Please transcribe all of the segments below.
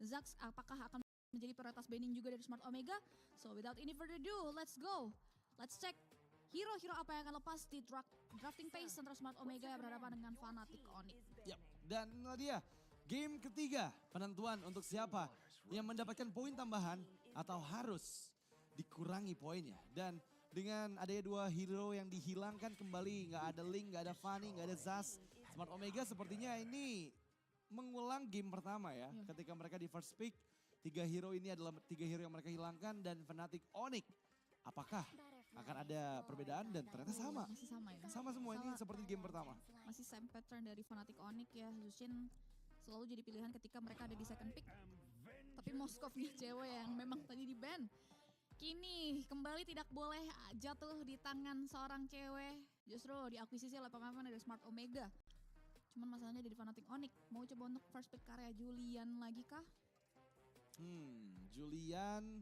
Zax apakah akan menjadi prioritas banning juga dari Smart Omega? So without any further ado, let's go. Let's check hero-hero apa yang akan lepas di drafting phase antara Smart Omega yang berhadapan dengan Fnatic Onyx. Yap, dan inilah dia game ketiga penentuan untuk siapa yang mendapatkan poin tambahan atau harus dikurangi poinnya. Dan dengan adanya dua hero yang dihilangkan kembali, nggak ada Link, nggak ada Fanny, nggak ada Zas. Smart Omega sepertinya ini mengulang game pertama ya. Ketika mereka di first pick, 3 hero ini adalah 3 hero yang mereka hilangkan dan Fnatic Onyx. Apakah akan ada perbedaan dan ternyata sama. Masih sama ya? Sama semua ini seperti game pertama. Masih same pattern dari Fnatic Onyx ya. Zushin selalu jadi pilihan ketika mereka ada di second pick. Tapi Moskovnya cewek yang memang tadi di ban. Kini kembali tidak boleh jatuh di tangan seorang cewek. Justru diakuisisi oleh pemain dari Smart Omega. Cuman masalahnya dari Fnatic Onyx. Mau coba untuk first pick karya Julian lagi kah? Julian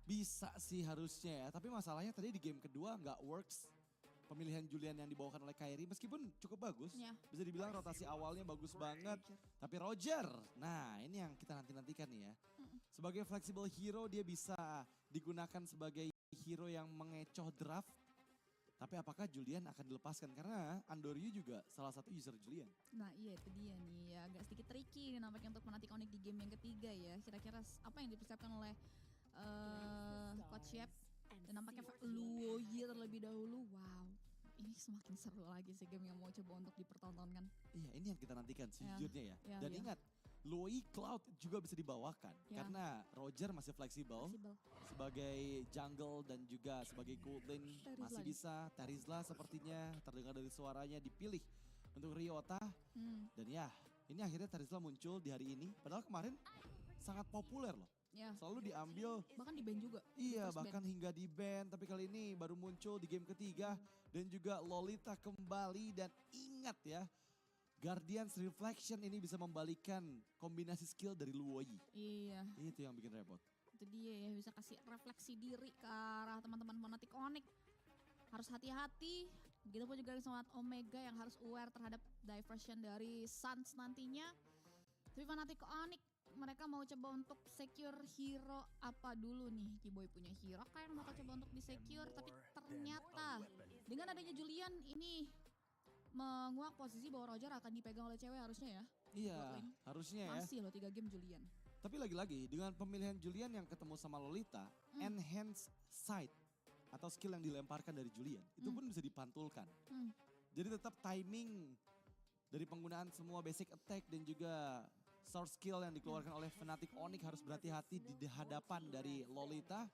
bisa sih harusnya ya. Tapi masalahnya tadi di game kedua nggak works. Pemilihan Julian yang dibawakan oleh Kairi meskipun cukup bagus. Bisa dibilang rotasi awalnya bagus banget. Tapi Roger, nah ini yang kita nanti-nantikan nih ya. Sebagai flexible hero dia bisa digunakan sebagai hero yang mengecoh draft. Tapi apakah Julian akan dilepaskan? Karena Andoryu juga salah satu user Julian. Nah iya itu dia nih ya, agak sedikit tricky nih nampaknya untuk Fnatic Onyx di game yang ketiga ya. Kira-kira apa yang dipersiapkan oleh Coach Yep dan nampaknya Luoyi terlebih dahulu. Wow, ini semakin seru lagi sih game yang mau coba untuk dipertontonkan. Iya ini yang kita nantikan sejujurnya ya. Dan ingat, Luoyi Cloud juga bisa dibawakan karena Roger masih fleksibel sebagai jungle dan juga sebagai gold lane masih bisa. Terizla sepertinya terdengar dari suaranya dipilih untuk Ryota. Dan ya ini akhirnya Terizla muncul di hari ini padahal kemarin sangat populer loh. Selalu diambil. Bahkan di ban juga. Iya bahkan hingga di ban. Tapi kali ini baru muncul di game ketiga. Dan juga Lolita kembali. Dan ingat ya. Guardian's Reflection ini bisa membalikan kombinasi skill dari Luoyi. Iya. Itu yang bikin repot. Itu dia ya, bisa kasih refleksi diri ke arah teman-teman Fnatic Onyx. Harus hati-hati. Begitupun juga dengan Smart Omega yang harus aware terhadap diversion dari Suns nantinya. Tapi Fnatic Onyx mereka mau coba untuk secure hero apa dulu nih. Kiboy punya hero kayak yang mereka coba untuk di-secure. Tapi ternyata dengan adanya Julian ini menguak posisi bahwa Roger akan dipegang oleh cewek harusnya ya. Iya harusnya ya. Masih loh 3 game Julian. Tapi lagi-lagi dengan pemilihan Julian yang ketemu sama Lolita. Enhance sight atau skill yang dilemparkan dari Julian. Itu pun bisa dipantulkan. Jadi tetap timing dari penggunaan semua basic attack dan juga source skill yang dikeluarkan oleh Fnatic Onyx harus berhati-hati di hadapan dari Lolita.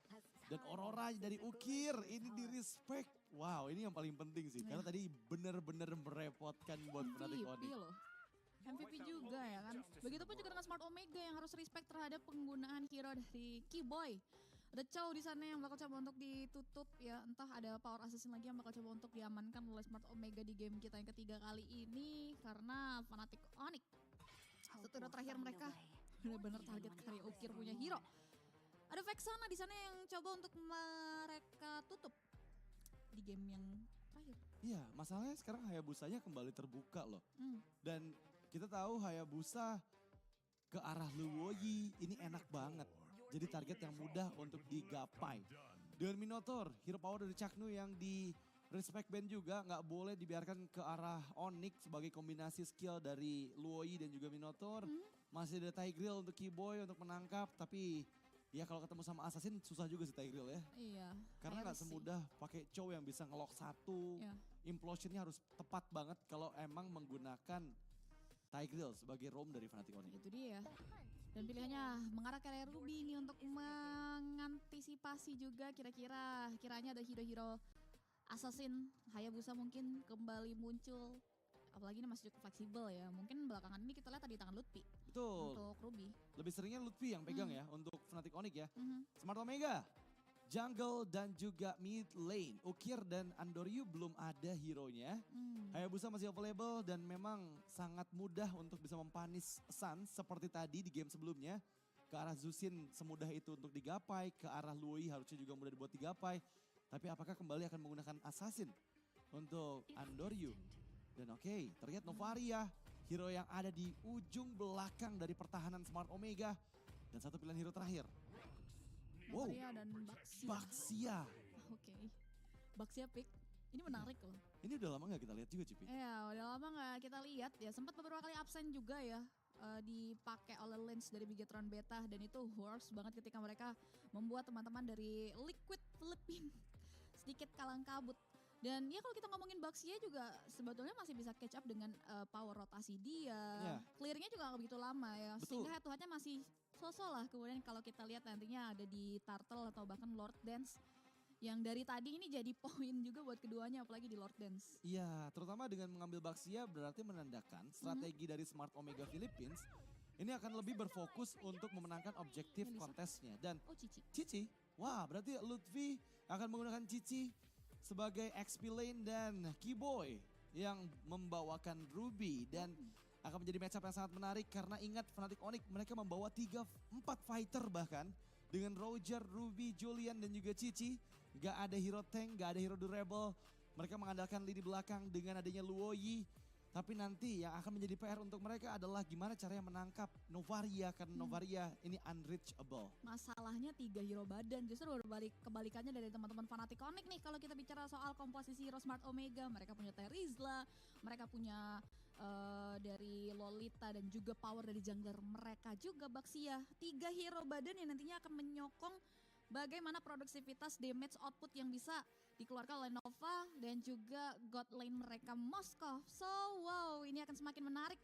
Dan Aurora dari Ukir ini di respect. Wow ini yang paling penting sih. Karena tadi benar-benar merepotkan buat Fnatic Onyx. Loh. MVP juga ya kan. Begitupun juga dengan Smart Omega yang harus respect terhadap penggunaan hero dari Kiboy. Ada Chow di sana yang bakal coba untuk ditutup ya. Entah ada power assassin lagi yang bakal coba untuk diamankan oleh Smart Omega di game kita yang ketiga kali ini. Karena Fnatic Onyx satu terakhir mereka benar-benar target karya Ukir punya hero. Ada Vexana di sana yang coba untuk mereka tutup di game yang terakhir. Iya, masalahnya sekarang Hayabusanya kembali terbuka loh. Dan kita tahu Hayabusa ke arah Luoyi ini enak banget. Jadi target yang mudah untuk digapai. Dengan Minotaur, hero power dari Chaknu yang di respect band juga nggak boleh dibiarkan ke arah Onyx sebagai kombinasi skill dari Luoyi dan juga Minotaur. Masih ada Tigreal untuk Kiboy untuk menangkap, tapi ya kalau ketemu sama Assassin susah juga sih Tigreal ya. Iya. Karena nggak semudah pakai Chow yang bisa ngelock satu. Implosionnya harus tepat banget kalau emang menggunakan Tigreal sebagai roam dari Fnatic Onyx. Itu dia. Dan pilihannya mengarah ke area Ruby ini untuk mengantisipasi juga kiranya ada hero-hero Assassin, Hayabusa mungkin kembali muncul. Apalagi ini masih cukup fleksibel ya. Mungkin belakangan ini kita lihat tadi tangan Lutfi. Betul. Untuk Ruby. Lebih seringnya Lutfi yang pegang ya untuk Fnatic Onyx ya. Smart Omega, jungle dan juga mid lane. Ukir dan Andoryu belum ada hero-nya. Hayabusa masih available dan memang sangat mudah untuk bisa mempanis Suns seperti tadi di game sebelumnya. Ke arah Zushin semudah itu untuk digapai. Ke arah Luoyi harusnya juga mudah dibuat digapai. Tapi apakah kembali akan menggunakan Assassin untuk Andoryu? Dan terlihat Novaria, hero yang ada di ujung belakang dari pertahanan Smart Omega. Dan satu pilihan hero terakhir. Wow, Novaria dan Baxia. Baxia. Oke. Baxia pick. Ini menarik loh. Ini udah lama gak kita lihat juga Cipi? Iya, udah lama nggak kita lihat ya. Sempat beberapa kali absen juga ya. Dipakai oleh Lens dari Bigetron Beta. Dan itu works banget ketika mereka membuat teman-teman dari Liquid Philippines sedikit kalang kabut. Dan ya kalau kita ngomongin Baxia juga sebetulnya masih bisa catch up dengan power rotasi dia. Yeah. Clearingnya juga gak begitu lama ya. Betul. Sehingga head to headnya masih so-so lah. Kemudian kalau kita lihat nantinya ada di Turtle atau bahkan Lord Dance. Yang dari tadi ini jadi poin juga buat keduanya apalagi di Lord Dance. Iya, terutama dengan mengambil Baxia berarti menandakan strategi dari Smart Omega Philippines ini akan lebih berfokus untuk memenangkan objektif Melissa. kontesnya. Dan Oh Cici. Cici, wah berarti Lutfi akan menggunakan Cici sebagai XP lane dan Keyboy yang membawakan Ruby dan akan menjadi matchup yang sangat menarik karena ingat Fnatic Onyx mereka membawa 4 fighter bahkan dengan Roger, Ruby, Julian dan juga Cici. Gak ada hero tank, gak ada hero durable. Mereka mengandalkan lini belakang dengan adanya Luoyi. Tapi nanti yang akan menjadi PR untuk mereka adalah gimana caranya menangkap Novaria karena Novaria ini unreachable. Masalahnya 3 hero badan justru berbalik kebalikannya dari teman-teman Fnatic Onyx nih kalau kita bicara soal komposisi hero Smart Omega. Mereka punya Terizla, mereka punya dari Lolita dan juga power dari jungler mereka juga Baxia. 3 hero badan yang nantinya akan menyokong bagaimana produktivitas damage output yang bisa dikeluarkan oleh Nova dan juga god lane mereka Moskov. So wow, ini akan semakin menarik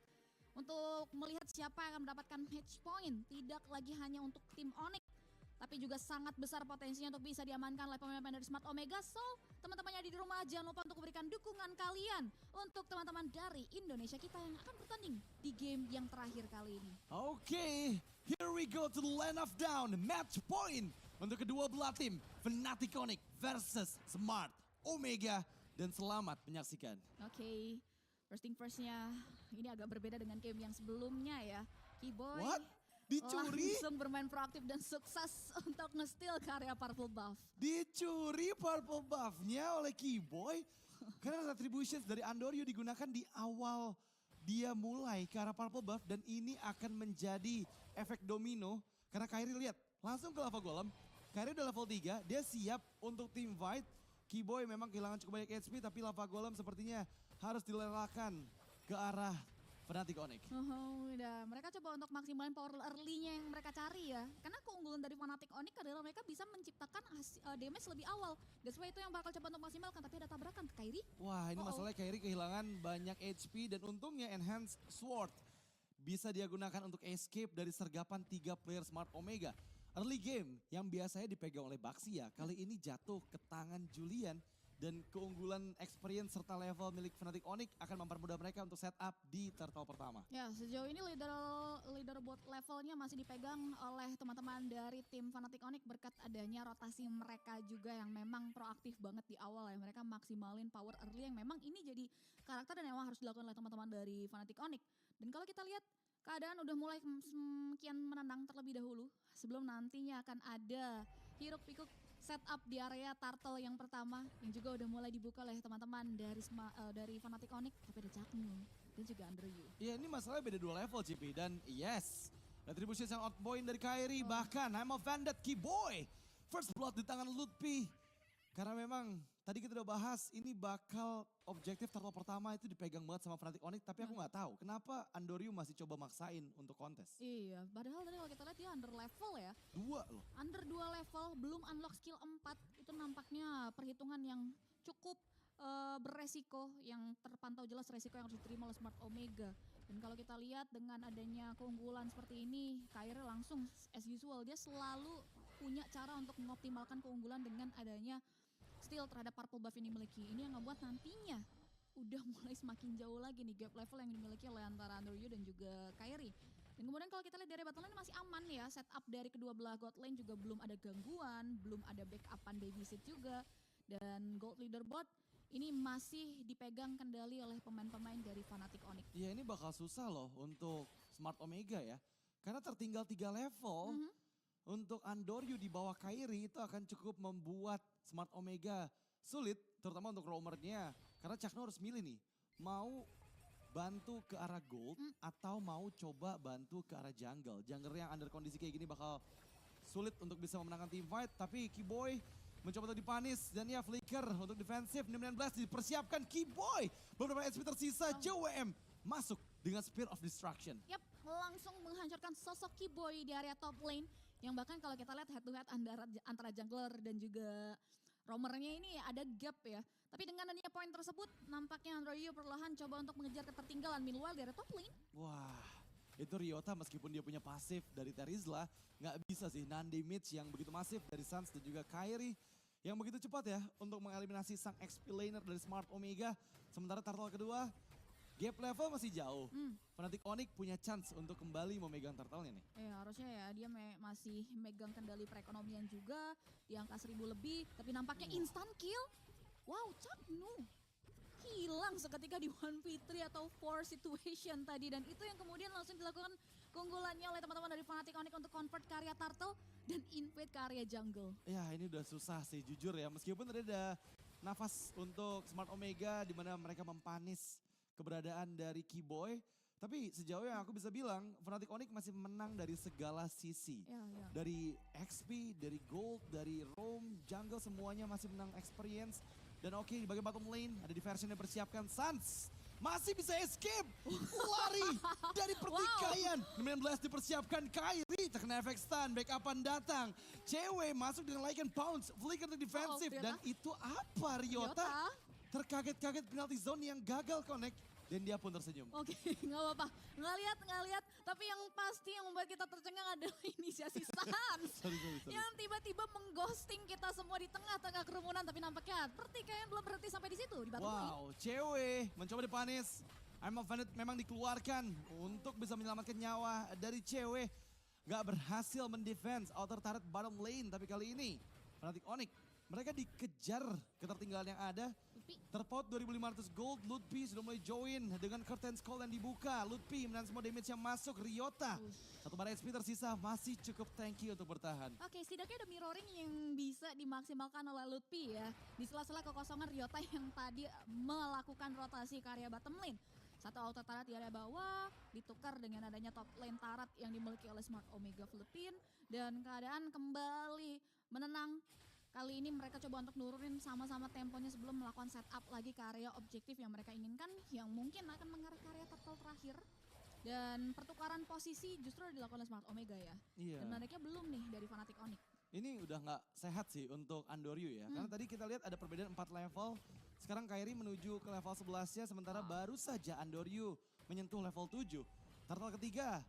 untuk melihat siapa yang akan mendapatkan match point. Tidak lagi hanya untuk tim Onyx, tapi juga sangat besar potensinya untuk bisa diamankan oleh pemain-pemain dari Smart Omega. So, teman-temannya di rumah jangan lupa untuk memberikan dukungan kalian untuk teman-teman dari Indonesia kita yang akan bertanding di game yang terakhir kali ini. Oke, here we go to the land of down. Match point untuk kedua belah tim. Fnatic Onyx versus Smart Omega. Dan selamat menyaksikan. Oke, first thing firstnya ini agak berbeda dengan game yang sebelumnya ya. Keyboy What? Dicuri? langsung bermain proaktif dan sukses untuk nge-steal karya Purple Buff. Dicuri purple buff-nya oleh Keyboy. Karena retributions dari Andoryu digunakan di awal dia mulai ke arah purple buff. Dan ini akan menjadi efek domino. Karena Kairi lihat langsung ke lava golem. Kairi udah level 3, dia siap untuk team fight. Keyboy memang kehilangan cukup banyak HP tapi lava golem sepertinya harus dilelakan ke arah Fnatic Onyx. Udah. Mereka coba untuk maksimalin power early-nya yang mereka cari ya. Karena keunggulan dari Fnatic Onyx adalah mereka bisa menciptakan damage lebih awal. That's why itu yang bakal coba untuk maksimalkan. Tapi ada tabrakan ke Kairi. Wah ini masalahnya Kairi kehilangan banyak HP dan untungnya Enhanced Sword bisa dia gunakan untuk escape dari sergapan 3 player Smart Omega. Early game yang biasanya dipegang oleh Baxia kali ini jatuh ke tangan Julian. Dan keunggulan experience serta level milik Fnatic Onyx akan mempermudah mereka untuk setup di turtle pertama. Ya sejauh ini leaderboard levelnya masih dipegang oleh teman-teman dari tim Fnatic Onyx berkat adanya rotasi mereka juga yang memang proaktif banget di awal ya. Mereka maksimalin power early yang memang ini jadi karakter dan memang harus dilakukan oleh teman-teman dari Fnatic Onyx. Dan kalau kita lihat keadaan udah mulai semakin menendang terlebih dahulu sebelum nantinya akan ada hiruk pikuk setup di area turtle yang pertama yang juga udah mulai dibuka oleh teman-teman dari Fnatic Onyx. Tapi ada Jaknu dan juga Andrew. Iya ini masalahnya beda 2 level CP dan yes. Retribution yang outpoint dari Kairi bahkan I'm a Vandit Keyboy. First blood di tangan Lutfi. Karena memang tadi kita udah bahas ini bakal objektif turtle pertama itu dipegang banget sama Fnatic Onyx. Tapi aku gak tahu kenapa Andoryu masih coba maksain untuk kontes. Iya, padahal tadi kalau kita lihat dia under level ya. 2 loh. Under 2 level, belum unlock skill 4. Itu nampaknya perhitungan yang cukup beresiko, yang terpantau jelas resiko yang harus diterima oleh Smart Omega. Dan kalau kita lihat dengan adanya keunggulan seperti ini, Kairi langsung as usual, dia selalu punya cara untuk mengoptimalkan keunggulan dengan adanya steal terhadap purple buff yang dimiliki. Ini yang ngebuat nantinya udah mulai semakin jauh lagi nih gap level yang dimiliki oleh antara Andoryu dan juga Kairi. Dan kemudian kalau kita lihat dari battle lane masih aman ya, setup dari kedua belah god lane juga belum ada gangguan, belum ada backupan babysit juga. Dan gold leaderboard ini masih dipegang kendali oleh pemain-pemain dari Fnatic Onyx. Iya ini bakal susah loh untuk Smart Omega ya. Karena tertinggal 3 level. Untuk Andoryu di bawah Kairi itu akan cukup membuat Smart Omega sulit. Terutama untuk roamernya. Karena Cakno harus milih nih. Mau bantu ke arah gold atau mau coba bantu ke arah jungle. Jungle yang under kondisi kayak gini bakal sulit untuk bisa memenangkan team fight. Tapi Keyboy mencoba untuk dipanis. Dan ya flicker untuk defensif. 19 dipersiapkan Keyboy. Beberapa HP tersisa JWM masuk dengan Spear of Destruction. Yap, langsung menghancurkan sosok Keyboy di area top lane. Yang bahkan kalau kita lihat head to head antara jungler dan juga roamernya ini ada gap ya. Tapi dengan adanya poin tersebut, nampaknya Android perlahan coba untuk mengejar ketertinggalan. Meanwhile dari top lane. Wah, itu Ryota meskipun dia punya pasif dari Terizla, nggak bisa sih nahan damage yang begitu masif dari Suns dan juga Kairi. Yang begitu cepat ya untuk mengeliminasi sang XP laner dari Smart Omega. Sementara turtle kedua, gap level masih jauh. Fnatic Onyx punya chance untuk kembali memegang turtle-nya nih. Harusnya ya dia masih megang kendali perekonomian juga di angka 1000 lebih. Tapi nampaknya instant kill. Wow, Chaknu hilang seketika di 1v3 atau 4 situation tadi. Dan itu yang kemudian langsung dilakukan keunggulannya oleh teman-teman dari Fnatic Onyx untuk convert ke area turtle dan invade ke area jungle. Ya ini udah susah sih jujur ya. Meskipun tadi ada nafas untuk Smart Omega di mana mereka mempanis keberadaan dari Keyboy. Tapi sejauh yang aku bisa bilang, Fnatic Onyx masih menang dari segala sisi. Dari XP, dari gold, dari roam, jungle semuanya masih menang experience. Dan oke, di bagian bottom lane ada diversion yang persiapkan Suns. Masih bisa escape, lari dari pertikaian. 19 dipersiapkan Kairi, terkena efek stun, backupan datang. Cewek masuk dengan Lycan Pounce, flicker untuk defensif. Dan itu apa Ryota? Terkaget-kaget penalty zone yang gagal connect. Dan dia pun tersenyum. Oke, nggak apa-apa. Nggak lihat. Tapi yang pasti yang membuat kita tercengang adalah inisiasi Suns. Sorry. Yang tiba-tiba mengghosting kita semua di tengah-tengah kerumunan. Tapi nampaknya pertikaian belum berhenti sampai di situ. Di wow, cewek mencoba dipanis. I'm offended memang dikeluarkan untuk bisa menyelamatkan nyawa dari cewek. Gak berhasil mendefense outer turret bottom lane. Tapi kali ini Fnatic Onyx mereka dikejar ketertinggalan yang ada. Terpaut 2.500 gold, Ludpi sudah mulai join dengan curtain call yang dibuka. Ludpi menahan semua damage yang masuk, Ryota. Satu bar HP tersisa masih cukup tanky untuk bertahan. Oke, setidaknya ada mirroring yang bisa dimaksimalkan oleh Ludpi ya. Di sela-sela kekosongan Ryota yang tadi melakukan rotasi ke area bottom lane. Satu auto turret di area bawah, ditukar dengan adanya top lane turret yang dimiliki oleh Smart Omega Philippines. Dan keadaan kembali menenang. Kali ini mereka coba untuk nurunin sama-sama temponya sebelum melakukan setup lagi ke area objektif yang mereka inginkan. Yang mungkin akan mengarah ke area turtle terakhir. Dan pertukaran posisi justru dilakukan oleh Smart Omega ya. Iya. Dan menariknya belum nih dari Fnatic Onyx. Ini udah gak sehat sih untuk Andoryu ya. Karena tadi kita lihat ada perbedaan 4 level. Sekarang Kairi menuju ke level 11-nya. Sementara baru saja Andoryu menyentuh level 7. Turtle ketiga,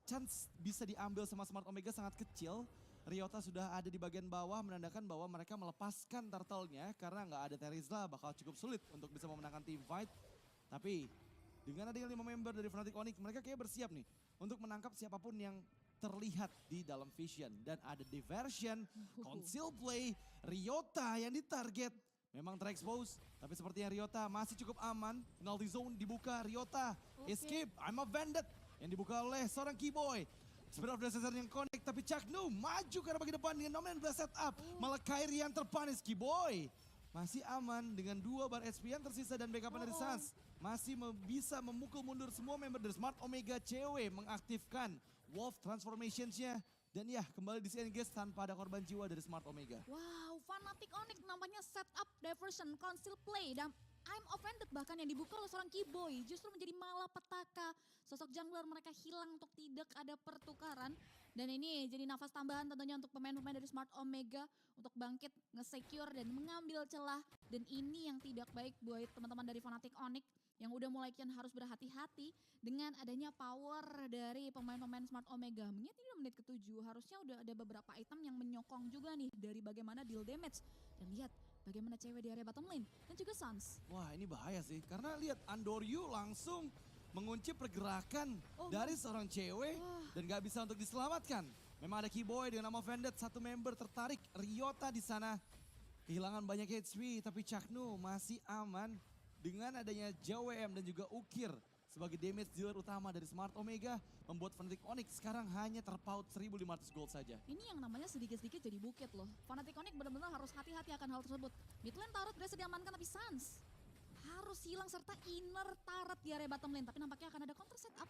chance bisa diambil sama Smart Omega sangat kecil. Ryota sudah ada di bagian bawah menandakan bahwa mereka melepaskan turtle-nya karena nggak ada Terizla bakal cukup sulit untuk bisa memenangkan team fight. Tapi dengan adanya 5 member dari Fnatic Onyx mereka kayak bersiap nih untuk menangkap siapapun yang terlihat di dalam vision. Dan ada diversion, conceal play, Ryota yang ditarget. Memang terekspos, tapi sepertinya Ryota masih cukup aman. Penalty zone dibuka, Ryota escape, I'm offended. Yang dibuka oleh seorang Keyboy. Speed of Destruction yang connect, tapi Chaknu maju ke arah bagian depan dengan nominal setup. Malah Kairi yang terpanis, Keyboy masih aman dengan 2 bar HP yang tersisa dan backupan dari Suns. Masih bisa memukul mundur semua member dari Smart Omega. CW mengaktifkan Wolf Transformations-nya. Dan ya kembali disengage tanpa ada korban jiwa dari Smart Omega. Wow, Fnatic Onyx nampaknya setup, diversion, conceal play. Dan I'm offended bahkan yang dibuka oleh seorang Keyboy justru menjadi malapetaka. Sosok jungler mereka hilang untuk tidak ada pertukaran. Dan ini jadi nafas tambahan tentunya untuk pemain-pemain dari Smart Omega untuk bangkit, nge-secure dan mengambil celah. Dan ini yang tidak baik buat teman-teman dari Fnatic Onyx yang udah mulai kian harus berhati-hati dengan adanya power dari pemain-pemain Smart Omega. Mengingat ini menit ke-7 harusnya udah ada beberapa item yang menyokong juga nih dari bagaimana deal damage. Dan lihat bagaimana cewek di area bottom lane dan juga Suns. Wah ini bahaya sih karena lihat Andoryu langsung mengunci pergerakan dari seorang cewek dan gak bisa untuk diselamatkan. Memang ada Keyboy dengan nama Vended, satu member tertarik, Ryota di sana. Kehilangan banyak HP tapi Chaknu masih aman dengan adanya JWM dan juga Ukir sebagai damage dealer utama dari Smart Omega membuat Fnatic Onyx sekarang hanya terpaut 1.500 gold saja. Ini yang namanya sedikit-sedikit jadi bukit loh. Fnatic Onyx benar-benar harus hati-hati akan hal tersebut. Mid lane turret berhasil diamankan tapi Suns harus hilang serta inner turret di area bottom lane. Tapi nampaknya akan ada counter setup.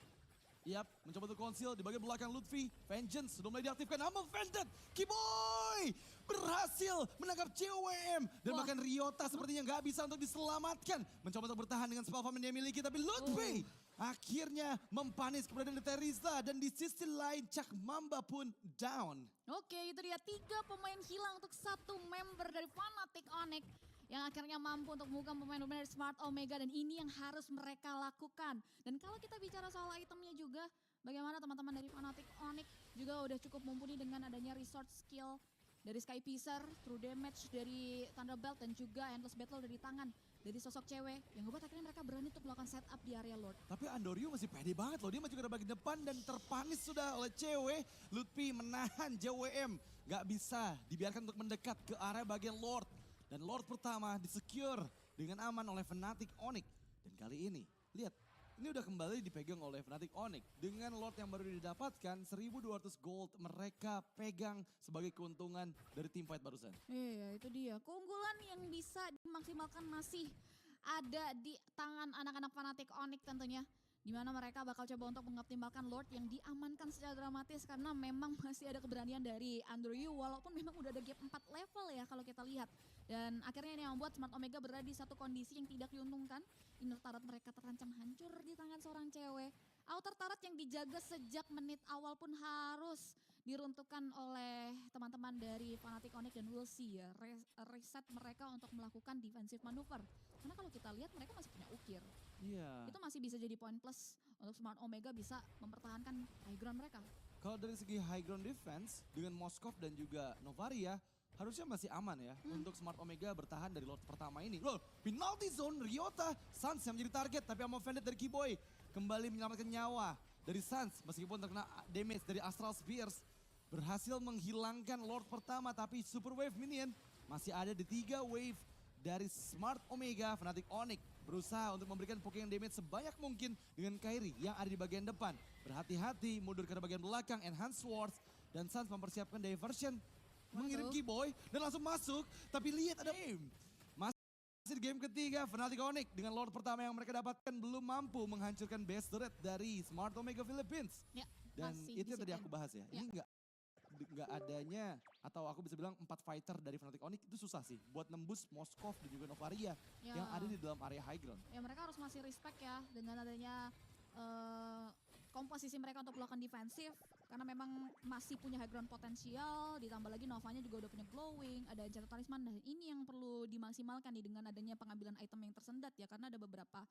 Yap, mencoba untuk konsil di bagian belakang Lutfi. Vengeance sudah mulai diaktifkan. Amon Vended, Kiboy berhasil menangkap CWM. Dan bahkan Ryota sepertinya nggak bisa untuk diselamatkan. Mencoba untuk bertahan dengan spell farm yang dia miliki. Tapi Lutfi akhirnya mempanis keberadaan Teresa. Dan di sisi lain Cak Mamba pun down. Oke, itu dia 3 pemain hilang untuk 1 member dari Fnatic Onyx. Yang akhirnya mampu untuk membuka pemain-pemain dari Smart Omega dan ini yang harus mereka lakukan. Dan kalau kita bicara soal itemnya juga, bagaimana teman-teman dari Fnatic Onyx juga udah cukup mumpuni dengan adanya resource skill dari Sky Piercer, true damage dari Thunderbolt dan juga endless battle dari tangan dari sosok cewek yang ngebuat akhirnya mereka berani untuk melakukan setup di area Lord. Tapi Andoryu masih pede banget loh, dia maju ke bagian depan dan terpanis sudah oleh cewek. Lutfi menahan JWM, gak bisa dibiarkan untuk mendekat ke area bagian Lord. Dan Lord pertama disecure dengan aman oleh Fnatic Onyx. Dan kali ini, lihat, ini udah kembali dipegang oleh Fnatic Onyx. Dengan Lord yang baru didapatkan, 1.200 gold mereka pegang sebagai keuntungan dari team fight barusan. Iya, itu dia. Keunggulan yang bisa dimaksimalkan masih ada di tangan anak-anak Fnatic Onyx tentunya. Di mana mereka bakal coba untuk mengoptimalkan Lord yang diamankan secara dramatis karena memang masih ada keberanian dari Andoryu walaupun memang udah ada gap 4 level ya kalau kita lihat. Dan akhirnya ini yang membuat Smart Omega berada di satu kondisi yang tidak diuntungkan. Inner turret mereka terancam hancur di tangan seorang cewek. Outer turret yang dijaga sejak menit awal pun harus diruntuhkan oleh teman-teman dari Fnatic Onyx dan we'll see ya. Reset mereka untuk melakukan defensive maneuver. Karena kalau kita lihat mereka masih punya ukir. Iya. Itu masih bisa jadi poin plus untuk Smart Omega bisa mempertahankan high ground mereka. Kalau dari segi high ground defense dengan Moskov dan juga Novaria harusnya masih aman ya untuk Smart Omega bertahan dari Lord pertama ini. Loh, penalty zone Ryota, Sans yang menjadi target tapi Amon Vended dari Kiboy kembali menyelamatkan nyawa dari Sans meskipun terkena damage dari Astral Spears. Berhasil menghilangkan Lord pertama tapi Super Wave Minion masih ada di 3 wave dari Smart Omega. Fnatic Onyx berusaha untuk memberikan poking damage sebanyak mungkin dengan Kairi yang ada di bagian depan. Berhati-hati mundur ke bagian belakang, Enhanced Swords. Dan Sans mempersiapkan diversion. Mengirim Kiboy dan langsung masuk. Tapi lihat ada masih di game ketiga Fnatic Onyx dengan Lord pertama yang mereka dapatkan belum mampu menghancurkan base turret dari Smart Omega Philippines. Ya, Dan itu yang tadi disiplin. aku bahas ya. Ini nggak adanya atau aku bisa bilang 4 fighter dari Fnatic Onyx itu susah sih buat nembus Moskov dan juga Novaria yang ada di dalam area high ground. Ya mereka harus masih respect ya dengan adanya komposisi mereka untuk melakukan defensif karena memang masih punya high ground potensial, ditambah lagi Novanya juga udah punya glowing, ada Enchanted Talisman. Nah ini yang perlu dimaksimalkan nih dengan adanya pengambilan item yang tersendat ya karena ada beberapa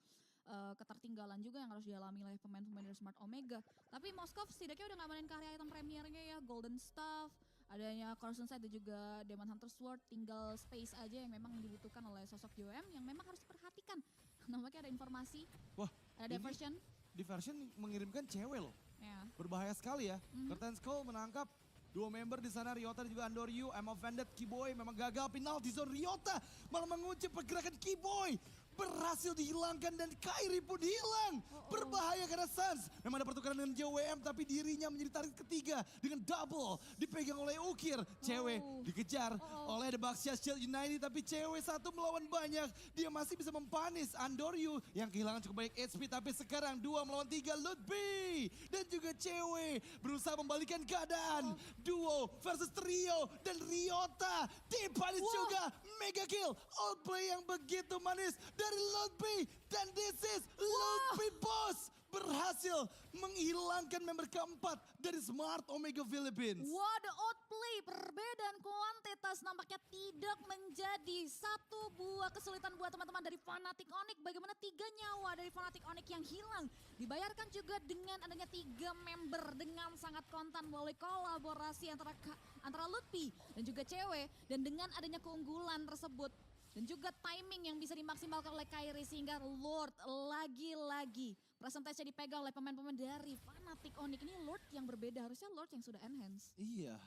ketertinggalan juga yang harus dialami oleh pemain-pemain dari Smart Omega. Tapi Moskov setidaknya udah ngamanin karya item premiernya ya, Golden Staff, adanya Corson Sight dan juga Demon Hunter Sword, tinggal space aja yang memang dibutuhkan oleh sosok JWM yang memang harus diperhatikan. Nampaknya ada informasi, Wah, ada diversion. Diversion mengirimkan cewek loh. Ya. Berbahaya sekali ya. Curtain Skull menangkap 2 member di sana, Ryota dan juga Andoryu. Amon Vended, Kiboy memang gagal penalti zone. Ryota malah mengunci pergerakan Kiboy. Berhasil dihilangkan dan Kairi pun hilang. Berbahaya karena Sans memang ada pertukaran dengan JWM tapi dirinya menjadi tarik ketiga dengan double. Dipegang oleh Ukir. Cewek dikejar oleh The Baxia Shield United tapi cewek satu melawan banyak. Dia masih bisa mempanis Andoryu yang kehilangan cukup banyak HP tapi sekarang 2 melawan 3 Lutfi. Dan juga cewek berusaha membalikan keadaan. Duo versus trio dan Ryota dipanis juga. Mega kill. Outplay yang begitu manis dari Lutfi. Dan this is Lutfi Boss. Berhasil menghilangkan member keempat dari Smart Omega Philippines. Wah, the outplay, perbedaan kuantitas nampaknya tidak menjadi satu buah kesulitan buat teman-teman dari Fnatic Onyx. Bagaimana 3 nyawa dari Fnatic Onyx yang hilang dibayarkan juga dengan adanya 3 member dengan sangat kontan melalui kolaborasi antara Lutfi dan juga cewek. Dan dengan adanya keunggulan tersebut dan juga timing yang bisa dimaksimalkan oleh Kairi sehingga Lord lagi-lagi presentasinya dipegang oleh pemain-pemain dari Fnatic Onyx. Ini Lord yang berbeda, harusnya Lord yang sudah enhance. Iya,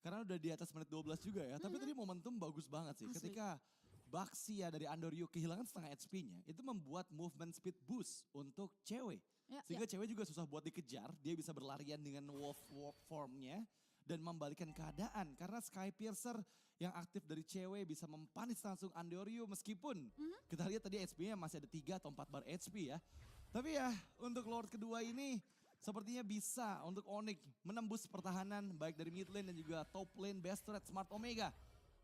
karena udah di atas menit 12 juga ya. Tapi tadi momentum bagus banget sih. Asli. Ketika Baxia dari Andoryu kehilangan setengah HP-nya, itu membuat movement speed boost untuk cewek. Ya, Sehingga cewek juga susah buat dikejar, dia bisa berlarian dengan wolf formnya. dan membalikan keadaan. Karena Sky Piercer yang aktif dari cewek bisa mempanis langsung Andoryu meskipun kita lihat tadi HP-nya masih ada 3 atau 4 bar HP ya. Tapi ya untuk Lord kedua ini sepertinya bisa untuk Onyx menembus pertahanan baik dari mid lane dan juga top lane best threat Smart Omega.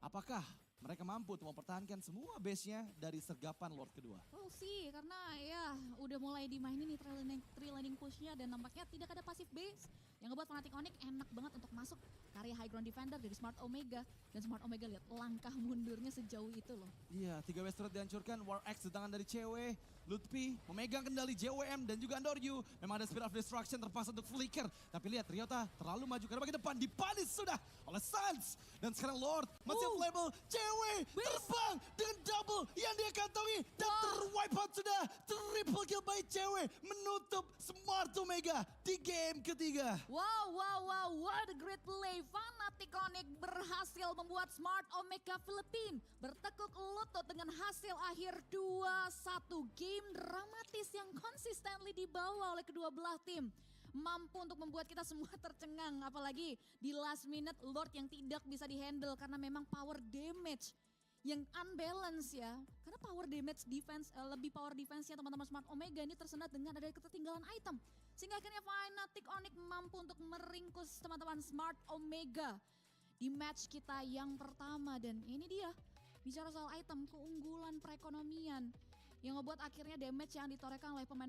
Apakah mereka mampu untuk mempertahankan semua base-nya dari sergapan Lord kedua? Oh sih, karena ya udah mulai dimainin nih tree laning push-nya dan nampaknya tidak ada passive base. Yang ngebuat Fnatic Onyx enak banget untuk masuk karya high ground defender dari Smart Omega. Dan Smart Omega lihat langkah mundurnya sejauh itu loh. Iya, 3 base threat dihancurkan, War X di tangan dari cewek. Lutfi memegang kendali JWM dan juga Andoryu. Memang ada Spirit of Destruction terpaksa untuk flicker. Tapi lihat Ryota terlalu maju karena bagian depan dipanis sudah oleh Sans. Dan sekarang Lord masih available. Cewek terbang dengan double yang dia kantongi. Dan terwipe out sudah. Triple kill by cewek menutup Smart Omega di game ketiga. Wow, what a great play. Fnatic Onyx berhasil membuat Smart Omega Philippines bertekuk lutut dengan hasil akhir 2-1. Game dramatis yang consistently dibawa oleh kedua belah tim. Mampu untuk membuat kita semua tercengang. Apalagi di last minute Lord yang tidak bisa dihandle karena memang power damage yang unbalance ya. Karena power damage defense, lebih power defense-nya teman-teman Smart Omega ini tersendat dengan ada ketertinggalan item. Sehingga akhirnya Fnatic Onyx mampu untuk meringkus teman-teman Smart Omega di match kita yang pertama. Dan ini dia, bicara soal item, keunggulan perekonomian yang membuat akhirnya damage yang ditorehkan oleh pemain